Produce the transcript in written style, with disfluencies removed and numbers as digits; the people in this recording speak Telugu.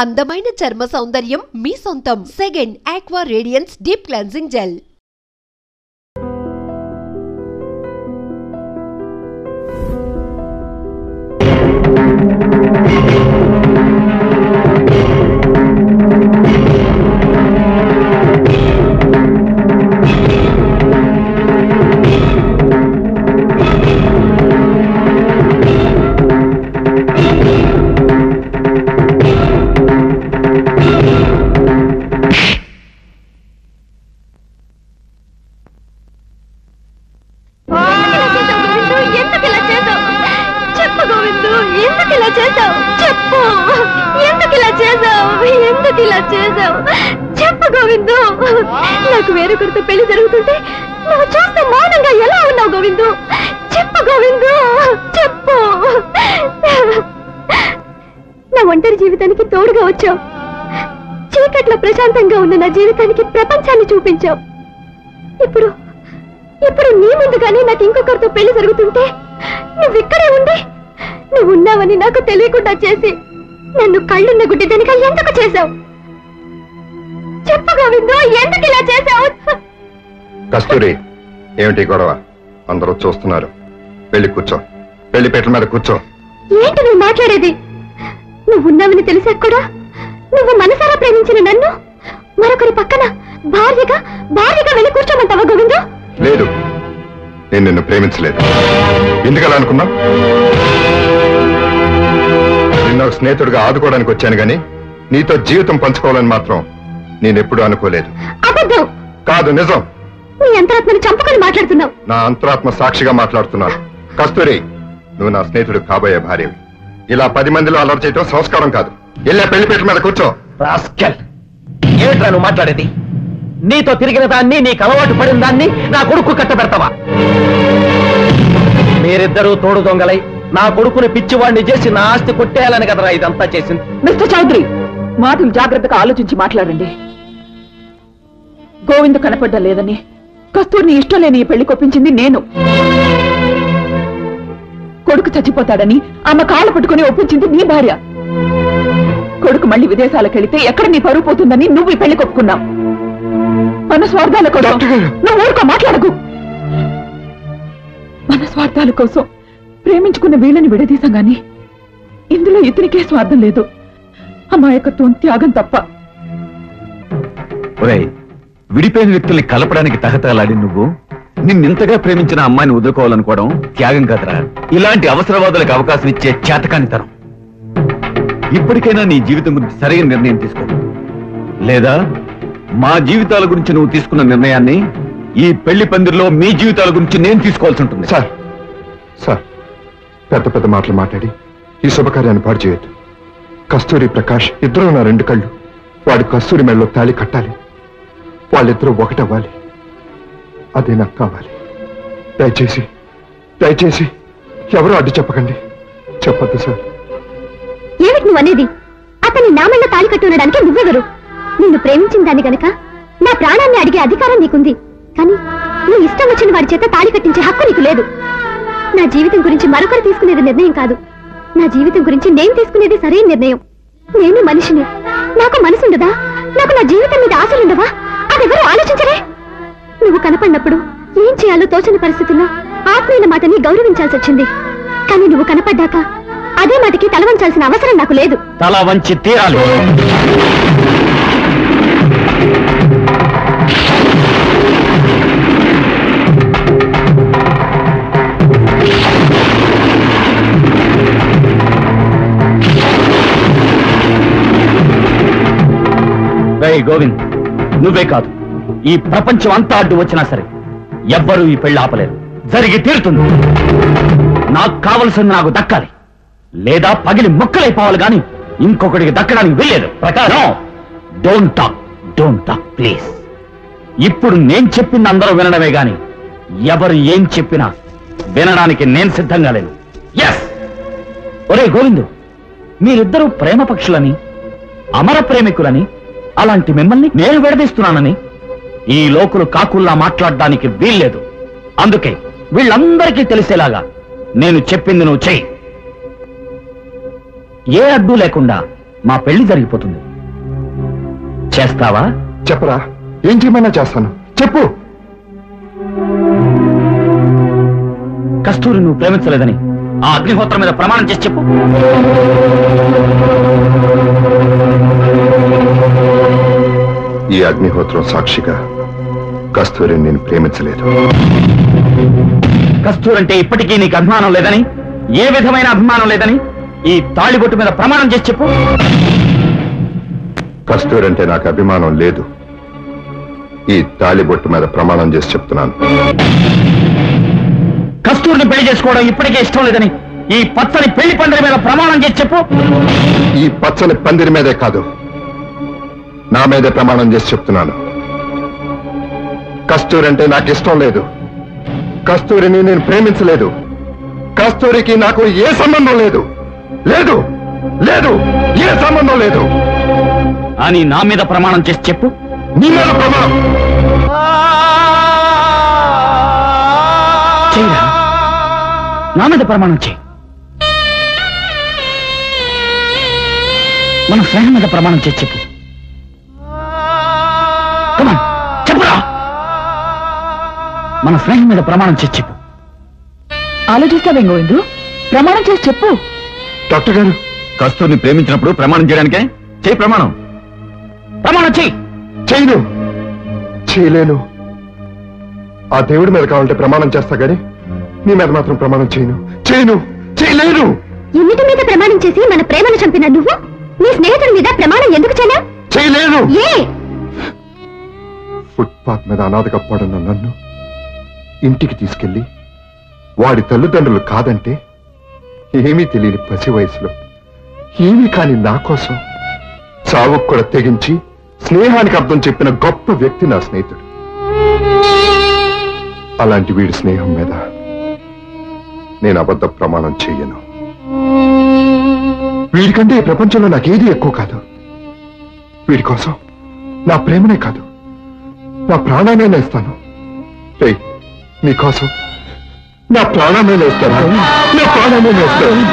అందమైన చర్మ సౌందర్యం మీ సొంతం. Second aqua radiance deep cleansing gel. చెప్పు గోవిందు, నాకు వేరొకరితో పెళ్లి జరుగుతుంటే నువ్వు చూస్తే మౌనంగా ఎలా ఉన్నావు గోవిందు? చెప్పు గోవిందు, చెప్పు. నా ఒంటరి జీవితానికి తోడుగా వచ్చావు. చీకట్లో ప్రశాంతంగా ఉన్న నా జీవితానికి ప్రపంచాన్ని చూపించావు. ఇప్పుడు ఇప్పుడు నీ ముందుగానే నాకు ఇంకొకరితో పెళ్లి జరుగుతుంటే నువ్వు ఇక్కడే ఉండి నువ్వు ఉన్నావని నాకు తెలియకుండా చేసి నన్ను కళ్ళున్న గుడ్డిదనిగా ఎందుకు చేశావు? చెప్పు గోవిందు, ఎందుకు ఇలా చేశావు? కస్తూరి, ఏమిటి గొడవ? అందరూ చూస్తున్నారు. వెళ్ళి కూర్చో, పెళ్లి పీటల మీద కూర్చో. ఏంటి నువ్వు మాట్లాడేది? నువ్వున్నావని తెలిసాక కూడా నువ్వు మనసారా ప్రేమించిన నన్ను మరొకరి పక్కన భార్యగా వెళ్ళి కూర్చోమంటావా గోవిందు? లేదు, నేను నిన్ను ప్రేమించలేదు. ఎందుకలా అనుకున్నావు? నిన్న స్నేహితుడిగా ఆదుకోవడానికి వచ్చాను గాని నీతో జీవితం పంచుకోవాలని మాత్రం నేనెప్పుడు అనుకోలేదు. అబద్ధం. కాదు, నిజం. నీ అంతరాత్మని చంపుకొని మాట్లాడుతున్నావు. నా అంతరాత్మ సాక్షిగా మాట్లాడుతున్నాను. కస్తూరి, నువ్వు నా స్నేహితుడు కాబోయే భార్యవి. ఇలా 10 మందిలో అలర్ట్ చేయటం సంస్కారం కాదు. ఇలా పెళ్లిపీటల మీద కూర్చో. రాస్కెల్, ఏమిట్రా నువ్వు మాట్లాడేది? నీతో తిరిగిన దాన్ని, నీకు అలవాటు పడిన దాన్ని నా కొడుకు కట్టబెడతావా? మీరిద్దరూ తోడు దొంగలై నా కొడుకుని పిచ్చివాడిని చేసి నా ఆస్తి కొట్టేయాలని కదరా ఇదంతా చేసింది. మిస్టర్ చౌదరి, మాటలు జాగ్రత్తగా ఆలోచించి మాట్లాడండి. గోవిందు కనపడ్డా లేదని కస్తూరిని ఇష్టం లేని ఈ పెళ్లి కొప్పించింది నేను. కొడుకు చచ్చిపోతాడని ఆమె కాళ్ళు పట్టుకుని ఒప్పించింది నీ భార్య. కొడుకు మళ్ళీ విదేశాలకు వెళితే ఎక్కడ నీ పరువు పోతుందని నువ్వు ఈ పెళ్లి కొప్పుకున్నావు. మన స్వార్థాల కోసం నువ్వు ఊరుకో, మాట్లాడకు. మన స్వార్థాల కోసం ప్రేమించుకున్న వీళ్ళని విడదీశాం గాని ఇందులో ఇతనికే స్వార్థం లేదు. అమాయకత్వం, త్యాగం తప్ప. విడిపోయిన వ్యక్తుల్ని కలపడానికి తహతలాడి నువ్వు నిన్నింతగా ప్రేమించిన అమ్మాయిని వదులుకోవాలనుకోవడం త్యాగం కాదురా, ఇలాంటి అవసరవాదులకు అవకాశం ఇచ్చే చేతకానితనం. ఇప్పటికైనా నీ జీవితం గురించి సరైన నిర్ణయం తీసుకో, లేదా మా జీవితాల గురించి నువ్వు తీసుకున్న నిర్ణయాన్ని ఈ పెళ్లి పందిరిలో మీ జీవితాల గురించి నేను తీసుకోవాల్సి ఉంటుంది. సార్ సార్, పెద్ద పెద్ద మాటలు మాట్లాడి ఈ శుభకార్యాన్ని పాడు చేయొద్దు. కస్తూరి, ప్రకాష్ ఇద్దరు నా 2 కళ్ళు. వాడి కస్తూరి మెడలో తాళి కట్టాలి. వాళ్ళిద్దరూ ఒకటవ్వాలి. అదే నాకు కావాలి. దయచేసి దయచేసి ఎవరూ అడ్డు చెప్పకండి. చెప్పొద్దు సార్. ఏమిటి నువ్వు అనేది? అతని నా మెడలో తాళి కట్టునడానికి నువ్వెవరు? నిన్ను ప్రేమించిన దాన్ని గనక నా ప్రాణాన్ని అడిగే అధికారం నీకుంది. కానీ నువ్వు ఇష్టం వచ్చిన వాడి చేత తాళి కట్టించే హక్కు నీకు లేదు. నా జీవితం గురించి మరొకరు తీసుకునేది నిర్ణయం కాదు. నా జీవితం గురించి నేను తీసుకునేది సరైన నిర్ణయం. నేను మనిషిని, నాకు మనసుండదా? నాకు నా జీవితం మీద ఆశలుండవా? అదెవరూ ఆలోచించరే. నువ్వు కనపడినప్పుడు ఏం చేయాలో తోచని పరిస్థితుల్లో ఆత్మీయుల మాటని గౌరవించాల్సి వచ్చింది. కానీ నువ్వు కనపడ్డాక అదే మాటకి తల వంచాల్సిన అవసరం నాకు లేదు. తల వంచి తీరాలి. గోవింద్, నువ్వే కాదు, ఈ ప్రపంచం అంతా అడ్డు వచ్చినా సరే ఎవ్వరూ ఈ పెళ్లి ఆపలేరు. జరిగి తీరుతుంది. నాకు కావలసింది నాకు దక్కాలి, లేదా పగిలి ముక్కలైపోవాలి గాని ఇంకొకటికి దక్కడానికి వీల్లేదు. ప్రకారం డోంట్ టాక్ ప్లీజ్. ఇప్పుడు నేను చెప్పింది అందరూ వినడమే గాని ఎవరు ఏం చెప్పినా వినడానికి నేను సిద్ధంగా లేను. ఎస్, ఒరే గోవిందు, మీరిద్దరూ ప్రేమ పక్షులని, అమర ప్రేమికులని, అలాంటి మిమ్మల్ని నేను విడదీస్తున్నానని ఈ లోకులు కాకుల్లా మాట్లాడడానికి వీల్లేదు. అందుకే వీళ్ళందరికీ తెలిసేలాగా నేను చెప్పింది నువ్వు చెయ్యి. ఏ అడ్డు లేకుండా మా పెళ్లి జరిగిపోతుంది. చేస్తావా? చెప్పరా, ఏం చేయమన్నా చేస్తాను, చెప్పు. కస్తూరి నువ్వు ప్రేమించలేదని ఆ అగ్నిహోత్రం మీద ప్రమాణం చేసి చెప్పు. ఈ అగ్నిహోత్రం సాక్షిగా కస్తూరిని నేను ప్రేమించలేదు. కస్తూరి అంటే ఇప్పటికీ నీకు అభిమానం లేదని, ఏ విధమైన అభిమానం లేదని ఈ తాళిబొట్టు మీద ప్రమాణం చేసి చెప్పు. కస్తూరి అంటే నాకు అభిమానం లేదు. ఈ తాళిబొట్టు మీద ప్రమాణం చేసి చెప్తున్నాను. కస్తూరిని పెళ్లి చేసుకోవడం ఇప్పటికే ఇష్టం లేదని ఈ పచ్చని పెళ్లి పందిరి మీద ప్రమాణం చేసి చెప్పు. ఈ పచ్చని పందిరి మీదే కాదు, నా మీదే ప్రమాణం చేసి చెప్తున్నాను. కస్తూరి అంటే నాకు ఇష్టం లేదు. కస్తూరిని నేను ప్రేమించలేదు. కస్తూరికి నాకు ఏ సంబంధం లేదు. లేదు లేదు ఏ సంబంధం లేదు అని నా మీద ప్రమాణం చేసి చెప్పు. నీ మీద ప్రమాణం చేయరా? నా మీద ప్రమాణం చేయి. మన స్నేహం మీద ప్రమాణం చేసి చెప్పు. కమాన్, చెప్పురా. మన స్నేహం మీద ప్రమాణం చేసి చెప్పు. ఆలోచిస్తావేం గోవిందు? ప్రమాణం చేసి చెప్పు. డాక్టర్ గారు, కస్తూరిని ప్రేమించినప్పుడు ప్రమాణం చేయడానికే చేయి ప్రమాణం. ప్రమాణం చేయి. చేయను, చేయలేను. ఆ దేవుడి మీద కావాలంటే ప్రమాణం చేస్తా గాని నీ మీద మాత్రం ప్రమాణం చేయను. చేయను, చేయలేను. ఎన్నిటి మీద ప్రమాణం చేసి మన ప్రేమను చంపిన నువ్వు నీ స్నేహితుడి మీద ప్రమాణం ఎందుకు చేయలేవు? చేయలేను. ఏ ఫుట్పాత్ మీద అనాథగా పడున్న నన్ను ఇంటికి తీసుకెళ్లి వాడి తల్లిదండ్రులు కాదంటే ఏమీ తెలియని పసి వయసులో ఏమీ కాని నా కోసం చావుకు కూడా తెగించి స్నేహానికి అర్థం చెప్పిన గొప్ప వ్యక్తి నా స్నేహితుడు. అలాంటి వీడి స్నేహం మీద నేను అబద్ధ ప్రమాణం చెయ్యను. వీడికంటే ఈ ప్రపంచంలో నాకేది ఎక్కువ కాదు. వీడి కోసం నా ప్రేమనే కాదు, నా ప్రాణాన్ని నేస్తాను. నీకోసం నా ప్రాణాన్ని నేస్తాను. నా ప్రాణాన్ని నేస్తాను.